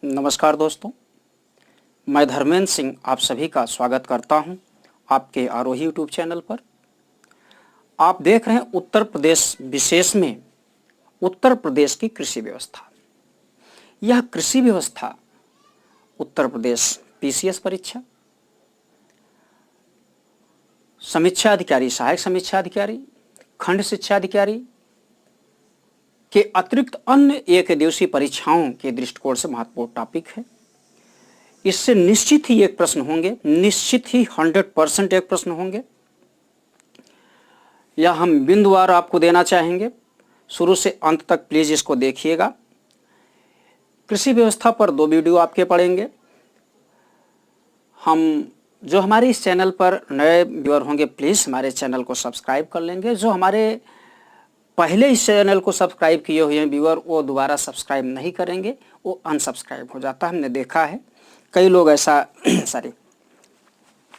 नमस्कार दोस्तों, मैं धर्मेंद्र सिंह आप सभी का स्वागत करता हूं आपके आरोही यूट्यूब चैनल पर। आप देख रहे हैं उत्तर प्रदेश विशेष में उत्तर प्रदेश की कृषि व्यवस्था। यह कृषि व्यवस्था उत्तर प्रदेश पीसीएस परीक्षा, समीक्षा अधिकारी, सहायक समीक्षा अधिकारी, खंड शिक्षा अधिकारी के अतिरिक्त अन्य एक दिवसीय परीक्षाओं के दृष्टिकोण से महत्वपूर्ण टॉपिक है। इससे निश्चित ही एक प्रश्न होंगे, निश्चित ही 100% एक प्रश्न होंगे। या हम बिंदुवार आपको देना चाहेंगे, शुरू से अंत तक प्लीज इसको देखिएगा। कृषि व्यवस्था पर 2 वीडियो आपके पड़ेंगे। हम जो हमारे इस चैनल पर नए व्यूअर होंगे प्लीज हमारे चैनल को सब्सक्राइब कर लेंगे। जो हमारे पहले इस चैनल को सब्सक्राइब किए हुए हैं व्यूअर, वो दोबारा सब्सक्राइब नहीं करेंगे, वो अनसब्सक्राइब हो जाता है। हमने देखा है कई लोग ऐसा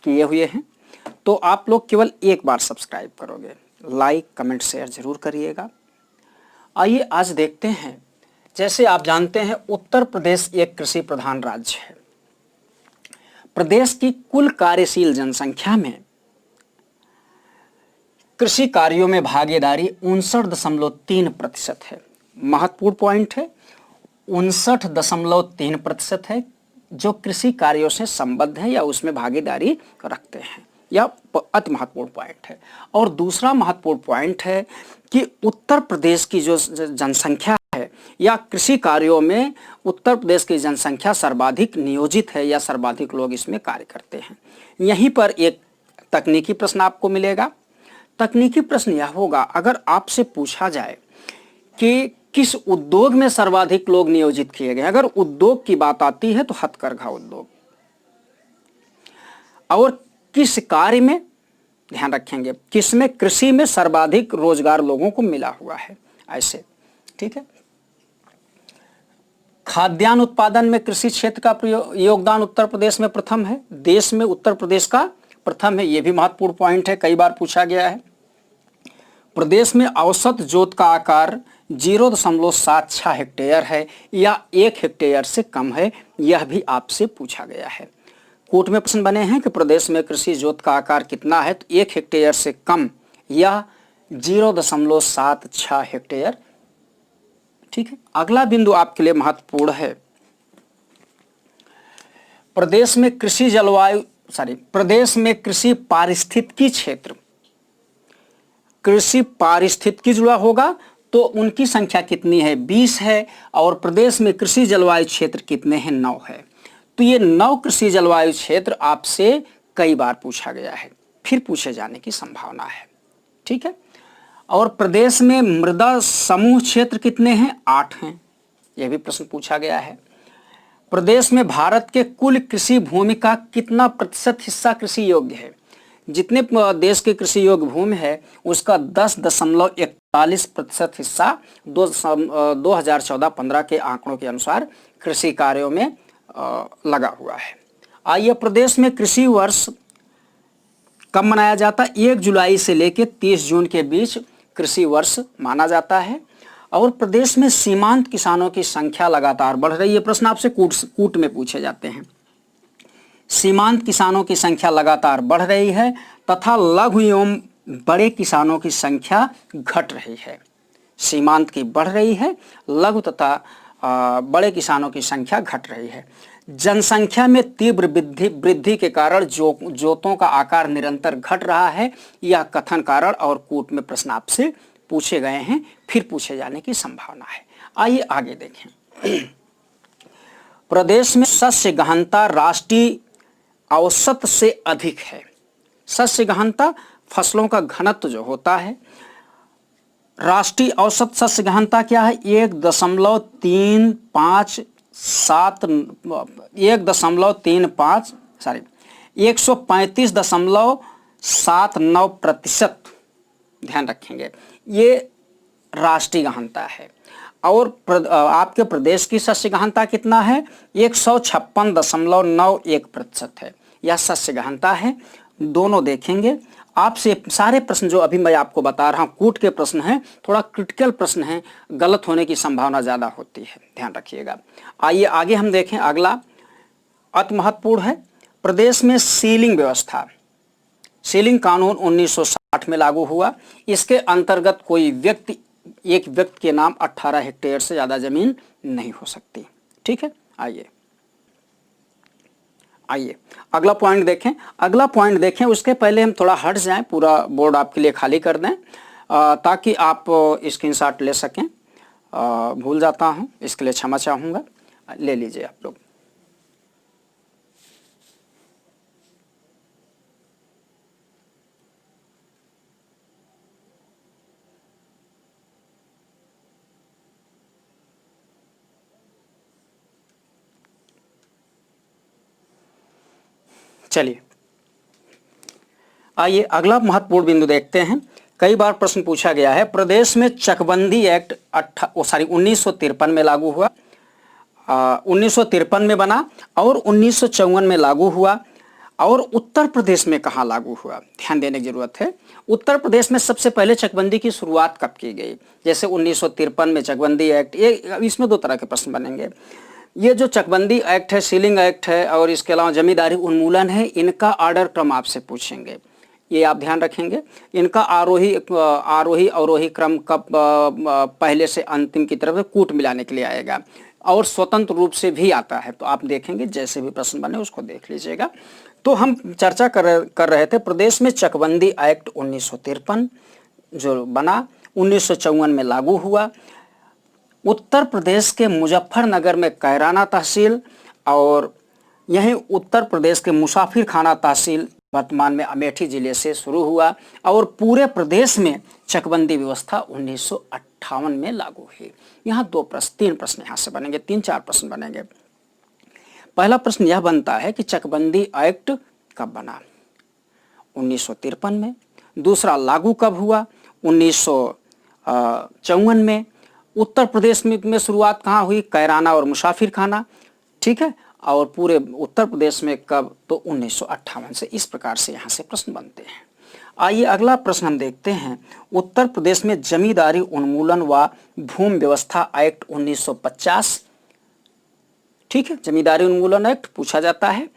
किए हुए हैं। तो आप लोग केवल एक बार सब्सक्राइब करोगे, लाइक कमेंट शेयर जरूर करिएगा। आइए आज देखते हैं। जैसे आप जानते हैं उत्तर प्रदेश एक कृषि प्रधान राज्य है। प्रदेश की कुल कार्यशील जनसंख्या में कृषि कार्यों में भागीदारी 59.3% है। महत्वपूर्ण पॉइंट है, 59.3% है जो कृषि कार्यों से संबद्ध है या उसमें भागीदारी रखते हैं। यह अति महत्वपूर्ण पॉइंट है। और दूसरा महत्वपूर्ण पॉइंट है कि उत्तर प्रदेश की जो जनसंख्या है या कृषि कार्यों में उत्तर प्रदेश की जनसंख्या सर्वाधिक नियोजित है या सर्वाधिक लोग इसमें कार्य करते हैं। यहीं पर एक तकनीकी प्रश्न आपको मिलेगा। तकनीकी प्रश्न यह होगा, अगर आपसे पूछा जाए कि किस उद्योग में सर्वाधिक लोग नियोजित किए गए। अगर उद्योग की बात आती है तो हथकरघा उद्योग, और किस कार्य में, ध्यान रखेंगे किस में, कृषि में सर्वाधिक रोजगार लोगों को मिला हुआ है, ऐसे। ठीक है। खाद्यान्न उत्पादन में कृषि क्षेत्र का योगदान उत्तर प्रदेश में प्रथम है। देश में उत्तर प्रदेश का प्रथम है। यह भी महत्वपूर्ण पॉइंट है, कई बार पूछा गया है। प्रदेश में औसत जोत का आकार 0.76 हेक्टेयर है या 1 हेक्टेयर से कम है। यह भी आपसे पूछा गया है। कोर्ट में प्रश्न बने हैं कि प्रदेश में कृषि जोत का आकार कितना है, तो 1 हेक्टेयर से कम या 0.76 हेक्टेयर। ठीक है। अगला बिंदु आपके लिए महत्वपूर्ण है। प्रदेश में कृषि पारिस्थितिकी क्षेत्र, कृषि पारिस्थितिकी जुड़ा होगा तो उनकी संख्या कितनी है, 20 है। और प्रदेश में कृषि जलवायु क्षेत्र कितने हैं, 9 है। तो ये 9 कृषि जलवायु क्षेत्र आपसे कई बार पूछा गया है, फिर पूछे जाने की संभावना है। ठीक है। और प्रदेश में मृदा समूह क्षेत्र कितने हैं, 8 हैं। यह भी प्रश्न पूछा गया है। प्रदेश में भारत के कुल कृषि भूमि का कितना प्रतिशत हिस्सा कृषि योग्य है। जितने देश की कृषि योग्य भूमि है उसका 10.41% हिस्सा 2014-15 के आंकड़ों के अनुसार कृषि कार्यों में लगा हुआ है। आइए, प्रदेश में कृषि वर्ष कब मनाया जाता है, 1 जुलाई से लेकर 30 जून के बीच कृषि वर्ष माना जाता है। और प्रदेश में सीमांत किसानों की संख्या लगातार बढ़ रही है। प्रश्न आपसे कूट में पूछे जाते हैं। सीमांत किसानों की संख्या लगातार बढ़ रही है तथा लघु एवं बड़े किसानों की संख्या घट रही है। सीमांत की बढ़ रही है, लघु तथा बड़े किसानों की संख्या घट रही है। जनसंख्या में तीव्र वृद्धि के कारण जोतों का आकार निरंतर घट रहा है। यह कथन कारण और कूट में प्रश्न आपसे पूछे गए हैं, फिर पूछे जाने की संभावना है। आइए आगे देखें। प्रदेश में शस्य गहनता राष्ट्रीय औसत से अधिक है। शस्य गहनता फसलों का घनत्व जो होता है, राष्ट्रीय औसत शस्य गहनता क्या है, 135.79%। ध्यान रखेंगे, ये राष्ट्रीय गहनता है। और आपके प्रदेश की शस्य गहनता कितना है, 156.91% है। यह शस्य गहनता है। दोनों देखेंगे आपसे सारे प्रश्न जो अभी मैं आपको बता रहा हूँ कूट के प्रश्न हैं, थोड़ा क्रिटिकल प्रश्न हैं, गलत होने की संभावना ज़्यादा होती है, ध्यान रखिएगा। आइए आगे हम देखें, अगला अति महत्वपूर्ण है, प्रदेश में सीलिंग व्यवस्था। सीलिंग कानून 1960 में लागू हुआ। इसके अंतर्गत कोई व्यक्ति, एक व्यक्ति के नाम 18 हेक्टेयर से ज़्यादा जमीन नहीं हो सकती। ठीक है, आइए अगला पॉइंट देखें। अगला पॉइंट देखें उसके पहले हम थोड़ा हट जाएं, पूरा बोर्ड आपके लिए खाली कर दें ताकि आप स्क्रीनशॉट ले सकें। भूल जाता हूं, इसके लिए क्षमा चाहूँगा, ले लीजिए आप लोग। चलिए आइए अगला महत्वपूर्ण बिंदु देखते हैं। कई बार प्रश्न पूछा गया है, प्रदेश में चकबंदी एक्ट 1953 में लागू हुआ, 1953 में बना और 1954 में लागू हुआ। और उत्तर प्रदेश में कहाँ लागू हुआ, ध्यान देने की जरूरत है। उत्तर प्रदेश में सबसे पहले चकबंदी की शुरुआत कब की गई, जैसे 1953 में चकबंदी एक्ट, ये इसमें दो तरह के प्रश्न बनेंगे। ये जो चकबंदी एक्ट है, सीलिंग एक्ट है और इसके अलावा जमींदारी उन्मूलन है, इनका ऑर्डर क्रम आपसे पूछेंगे, ये आप ध्यान रखेंगे। इनका आरोही अवरोही क्रम कब पहले से अंतिम की तरफ कूट मिलाने के लिए आएगा और स्वतंत्र रूप से भी आता है, तो आप देखेंगे जैसे भी प्रश्न बने उसको देख लीजिएगा। तो हम चर्चा कर रहे थे प्रदेश में चकबंदी एक्ट 1953 जो बना, 1954 में लागू हुआ। उत्तर प्रदेश के मुजफ्फरनगर में कैराना तहसील और यहीं उत्तर प्रदेश के मुसाफिर खाना तहसील वर्तमान में अमेठी जिले से शुरू हुआ और पूरे प्रदेश में चकबंदी व्यवस्था 1958 में लागू हुई। यहाँ तीन प्रश्न यहाँ से बनेंगे, 3-4 प्रश्न बनेंगे। पहला प्रश्न यह बनता है कि चकबंदी एक्ट कब बना, 1953 में। दूसरा, लागू कब हुआ, 1954 में। उत्तर प्रदेश में शुरुआत कहाँ हुई, कैराना और मुसाफिर खाना, ठीक है। और पूरे उत्तर प्रदेश में कब, तो 1958 से। इस प्रकार से यहाँ से प्रश्न बनते हैं। आइए अगला प्रश्न हम देखते हैं। उत्तर प्रदेश में जमींदारी उन्मूलन व भूमि व्यवस्था एक्ट 1950, ठीक है, जमींदारी उन्मूलन एक्ट पूछा जाता है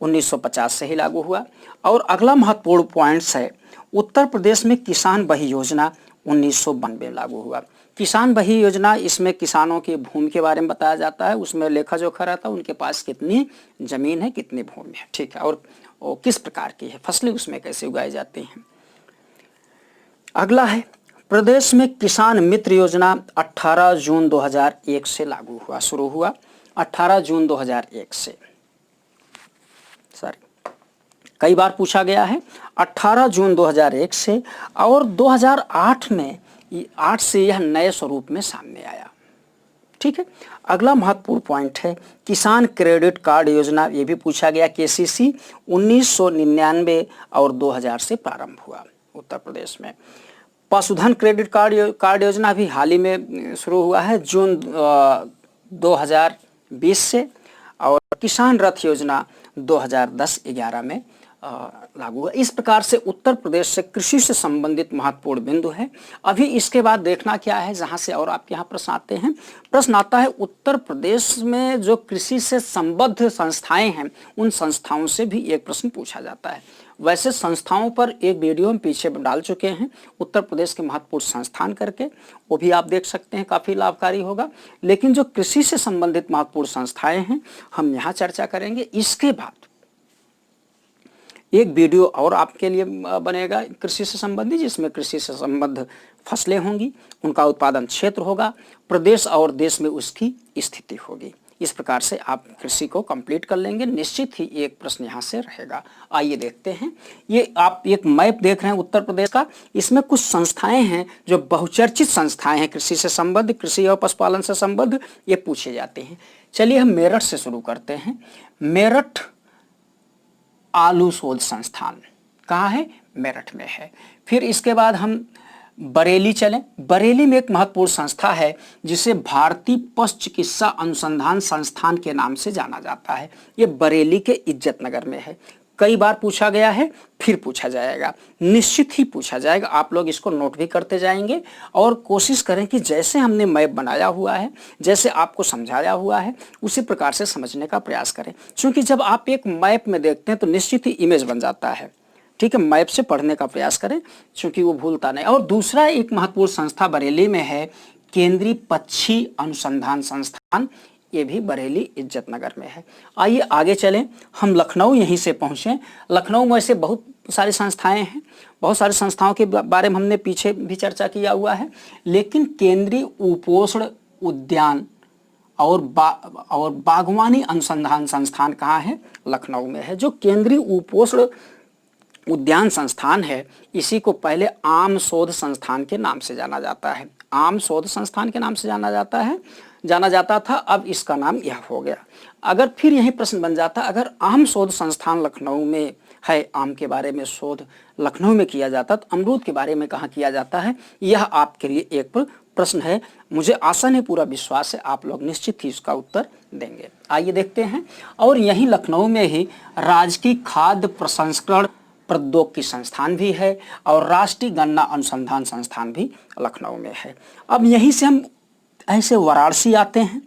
1950 से ही लागू हुआ। और अगला महत्वपूर्ण पॉइंट्स है, उत्तर प्रदेश में किसान बही योजना 1992 में लागू हुआ। किसान बही योजना, इसमें किसानों की भूमि के बारे में बताया जाता है, उसमें लेखा जोखा रहता है, उनके पास कितनी जमीन है, कितनी भूमि है, ठीक है, और किस प्रकार की है, फसलें उसमें कैसे उगाई जाती हैं। अगला है, प्रदेश में किसान मित्र योजना 18 जून 2001 से लागू हुआ, शुरू हुआ 18 जून 2001 से। कई बार पूछा गया है, 18 जून 2001 से, और 2008 में 8 से यह नए स्वरूप में सामने आया, ठीक है। अगला महत्वपूर्ण पॉइंट है किसान क्रेडिट कार्ड योजना, ये भी पूछा गया। केसीसी 1999 और 2000 से प्रारंभ हुआ उत्तर प्रदेश में। पशुधन क्रेडिट कार्ड योजना भी हाल ही में शुरू हुआ है, जून 2020 से। और किसान रथ योजना 2010-11 में लागू हुआ। इस प्रकार से उत्तर प्रदेश से कृषि से संबंधित महत्वपूर्ण बिंदु है। अभी इसके बाद देखना क्या है, जहां से और आपके यहाँ प्रश्न आते हैं। प्रश्न आता है उत्तर प्रदेश में जो कृषि से संबद्ध संस्थाएं हैं, उन संस्थाओं से भी एक प्रश्न पूछा जाता है। वैसे संस्थाओं पर एक वीडियो हम पीछे डाल चुके हैं, उत्तर प्रदेश के महत्वपूर्ण संस्थान करके, वो भी आप देख सकते हैं, काफ़ी लाभकारी होगा। लेकिन जो कृषि से संबंधित महत्वपूर्ण संस्थाएं हैं, हम यहाँ चर्चा करेंगे। इसके बाद एक वीडियो और आपके लिए बनेगा कृषि से संबंधित, जिसमें कृषि से संबद्ध फसलें होंगी, उनका उत्पादन क्षेत्र होगा, प्रदेश और देश में उसकी स्थिति होगी। इस प्रकार से आप कृषि को कंप्लीट कर लेंगे। निश्चित ही एक प्रश्न यहाँ से रहेगा। आइए देखते हैं, ये आप एक मैप देख रहे हैं उत्तर प्रदेश का। इसमें कुछ संस्थाएं हैं जो बहुचर्चित संस्थाएं हैं कृषि से संबद्ध, कृषि और पशुपालन से संबद्ध, ये पूछे जाते हैं। चलिए हम मेरठ से शुरू करते हैं। मेरठ आलू शोध संस्थान कहाँ है, मेरठ में है। फिर इसके बाद हम बरेली चलें। बरेली में एक महत्वपूर्ण संस्था है जिसे भारतीय पशु चिकित्सा अनुसंधान संस्थान के नाम से जाना जाता है। ये बरेली के इज्जत नगर में है। कई बार पूछा गया है, फिर पूछा जाएगा, निश्चित ही पूछा जाएगा। आप लोग इसको नोट भी करते जाएंगे और कोशिश करें कि जैसे हमने मैप बनाया हुआ है, जैसे आपको समझाया हुआ है, उसी प्रकार से समझने का प्रयास करें। क्योंकि जब आप एक मैप में देखते हैं तो निश्चित ही इमेज बन जाता है। ठीक है, मैप से पढ़ने का प्रयास करें क्योंकि वो भूलता नहीं। और दूसरा एक महत्वपूर्ण संस्था बरेली में है, केंद्रीय पक्षी अनुसंधान संस्थान, ये भी बरेली इज्जतनगर में है। आइए आगे चलें, हम लखनऊ यहीं से पहुँचें। लखनऊ में ऐसे बहुत सारी संस्थाएं हैं, बहुत सारी संस्थाओं के बारे में हमने पीछे भी चर्चा किया हुआ है, लेकिन केंद्रीय उपोष्ण उद्यान और बागवानी अनुसंधान संस्थान कहाँ है? लखनऊ में है। जो केंद्रीय उपोष्ण उद्यान संस्थान है, इसी को पहले आम शोध संस्थान के नाम से जाना जाता है। आम शोध संस्थान के नाम से जाना जाता था, अब इसका नाम यह हो गया। अगर फिर यही प्रश्न बन जाता, अगर आम शोध संस्थान लखनऊ में है, आम के बारे में शोध लखनऊ में किया जाता, तो अमरूद के बारे में कहाँ किया जाता है? यह आपके लिए एक प्रश्न है। मुझे आशा है, पूरा विश्वास है, आप लोग निश्चित ही इसका उत्तर देंगे। आइए देखते हैं। और यहीं लखनऊ में ही राजकीय खाद्य प्रसंस्करण प्रौद्योगिकी संस्थान भी है और राष्ट्रीय गन्ना अनुसंधान संस्थान भी लखनऊ में है। अब यहीं से हम ऐसे वाराणसी आते हैं।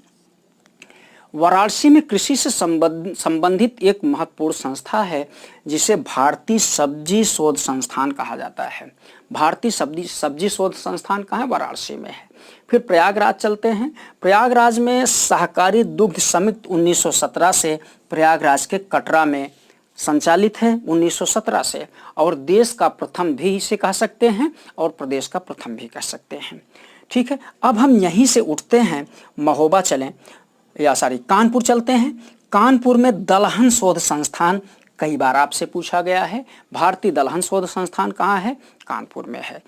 वाराणसी में कृषि से संबंधित एक महत्वपूर्ण संस्था है जिसे भारतीय सब्जी शोध संस्थान कहा जाता है। भारतीय सब्जी शोध संस्थान कहाँ है? वाराणसी में है। फिर प्रयागराज चलते हैं। प्रयागराज में सहकारी दुग्ध समिति 1917 से प्रयागराज के कटरा में संचालित है, 1917 से, और देश का प्रथम भी इसे कह सकते हैं और प्रदेश का प्रथम भी कह सकते हैं। ठीक है, अब हम यहीं से उठते हैं, महोबा चलें, या कानपुर चलते हैं। कानपुर में दलहन शोध संस्थान कई बार आपसे पूछा गया है। भारतीय दलहन शोध संस्थान कहाँ है? कानपुर में है।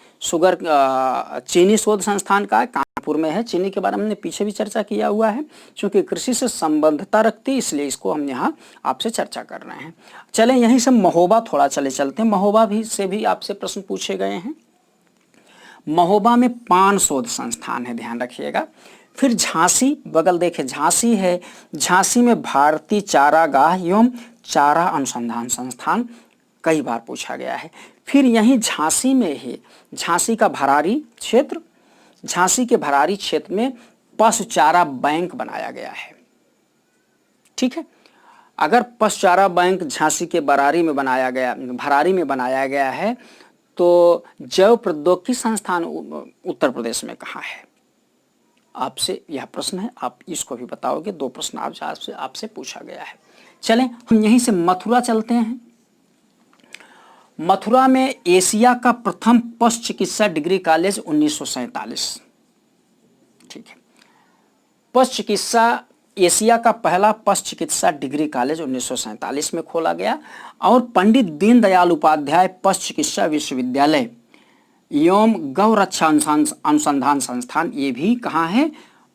चीनी शोध संस्थान कहाँ है? कानपुर में है। चीनी के बारे में हमने पीछे भी चर्चा किया हुआ है, क्योंकि कृषि से संबद्धता रखती है, इसलिए इसको हम यहाँ आपसे चर्चा कर रहे हैं। चलें यहीं से महोबा थोड़ा चलते हैं। महोबा से भी आपसे प्रश्न पूछे गए हैं। महोबा में पान शोध संस्थान है, ध्यान रखिएगा। फिर झांसी, बगल देखे झांसी है। झांसी में भारतीय चारागाह एवं चारा अनुसंधान संस्थान कई बार पूछा गया है। फिर यहीं झांसी में ही झांसी का भरारी क्षेत्र, झांसी के भरारी क्षेत्र में पशु चारा बैंक बनाया गया है। ठीक है, अगर पशु चारा बैंक झांसी के भरारी में बनाया गया है, तो जैव प्रौद्योगिकी संस्थान उत्तर प्रदेश में कहाँ है? आपसे यह प्रश्न है, आप इसको भी बताओगे। 2 प्रश्न आपसे पूछा गया है। चलें हम यहीं से मथुरा चलते हैं। मथुरा में एशिया का प्रथम पशु चिकित्सा डिग्री कॉलेज 1947। ठीक है, पशु चिकित्सा, एशिया का पहला पशु चिकित्सा डिग्री कॉलेज 1947 में खोला गया। और पंडित दीनदयाल उपाध्याय पशु चिकित्सा विश्वविद्यालय एवं गौ रक्षा अनुसंधान संस्थान, ये भी कहाँ है?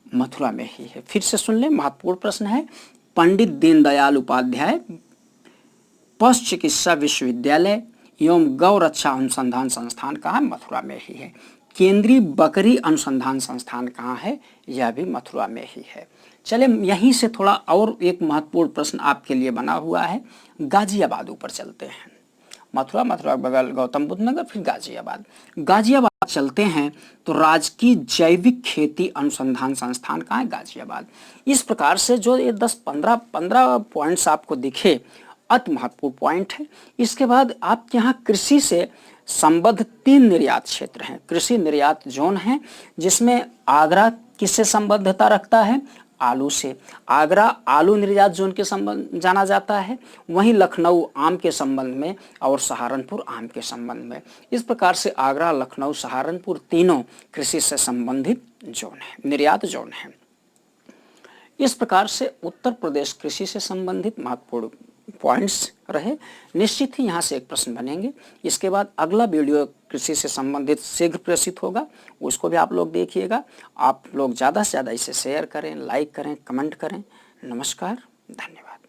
मथुरा में ही है। फिर से सुन लें, महत्वपूर्ण प्रश्न है। पंडित दीनदयाल उपाध्याय पशु चिकित्सा विश्वविद्यालय एवं गौ रक्षा अनुसंधान संस्थान कहाँ? मथुरा में ही है। केंद्रीय बकरी अनुसंधान संस्थान कहाँ है? यह भी मथुरा में ही है। चले यहीं से थोड़ा और एक महत्वपूर्ण प्रश्न आपके लिए बना हुआ है। गाजियाबाद ऊपर चलते हैं। मथुरा बगल गौतम बुद्ध नगर, फिर गाजियाबाद चलते हैं तो राजकीय जैविक खेती अनुसंधान संस्थान कहाँ है? गाजियाबाद। इस प्रकार से जो ये 10-15 पॉइंट्स आपको दिखे, अति महत्वपूर्ण पॉइंट है। इसके बाद आपके यहाँ कृषि से संबद्ध 3 निर्यात क्षेत्र हैं, कृषि निर्यात जोन है, जिसमें आगरा किससे संबद्धता रखता है? आलू से। आगरा आलू निर्यात जोन के संबंध जाना जाता है। वहीं लखनऊ आम के संबंध में और सहारनपुर आम के संबंध में। इस प्रकार से आगरा, लखनऊ, सहारनपुर तीनों कृषि से संबंधित जोन है, निर्यात जोन है। इस प्रकार से उत्तर प्रदेश कृषि से संबंधित महत्वपूर्ण पॉइंट्स रहे। निश्चित ही यहाँ से एक प्रश्न बनेंगे। इसके बाद अगला वीडियो कृषि से संबंधित शीघ्र प्रसारित होगा, उसको भी आप लोग देखिएगा। आप लोग ज़्यादा से ज़्यादा इसे शेयर करें, लाइक करें, कमेंट करें। नमस्कार, धन्यवाद।